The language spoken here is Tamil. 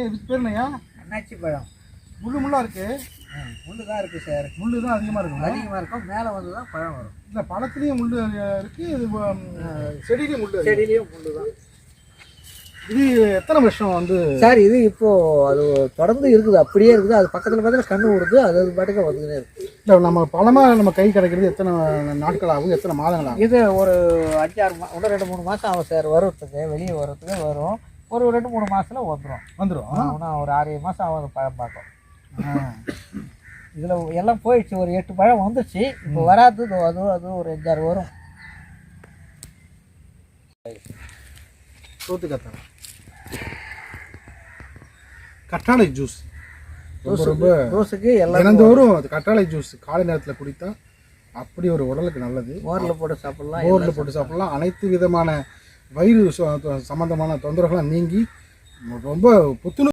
இதுக்கு பேர் என்னையா? அன்னாச்சி பழம். முள்ளா இருக்கு. முள்ளு தான் இருக்கு சார். முள்ளு தான் அதிகமாக இருக்கும். அதிகமாக இருக்கும். மேலே வந்து தான் பழம் வரும். இல்லை, பழத்துலேயும் முள்ளு இருக்கு, இது செடியிலையும் முள்ளு. செடியிலையும் முள்ளு தான். இது எத்தனை வருஷம் வந்து சார்? இது இப்போ அது தொடர்ந்து இருக்குது, அப்படியே இருக்குது. அது பக்கத்தில் பார்த்தா கண்ணு விடுது, அது பாட்டுக்கு வந்துக்கிட்டே இருக்கு. இல்லை, நம்ம பழமாக நம்ம கை கிடைக்கிறது எத்தனை நாட்கள் ஆகும், எத்தனை மாதங்கள் ஆகும்? இது ஒரு 5-6 இன்னும் 2-3 மாதம் ஆகும் சார் வரத்துக்கு. வெளியே வரத்துக்கு வரும். ஒரு 2-3 மாதத்தில் வந்துடும். ஆனால் ஒரு 6-7 மாதம் ஆகும் அது பழம் பார்க்கும். இதில் எல்லாம் போயிடுச்சு. ஒரு 8 பழம் வந்துச்சு. இப்போ வராது. அது ஒரு 5-6 வரும். சோத்துக்கத்தாழை கற்றாழை ஜூஸ் ரொம்ப ஜூஸுக்கு எல்லாம் தினந்தோறும் அது கற்றாழை ஜூஸ் காலை நேரத்தில் குடித்தா அப்படி ஒரு உடலுக்கு நல்லது. மோரில் போட்டு சாப்பிடலாம். மோரில் போட்டு சாப்பிடலாம். அனைத்து விதமான வயிறு சம்பந்தமான தொந்தரவுகள்லாம் நீங்கி ரொம்ப புத்துணர்ச்சி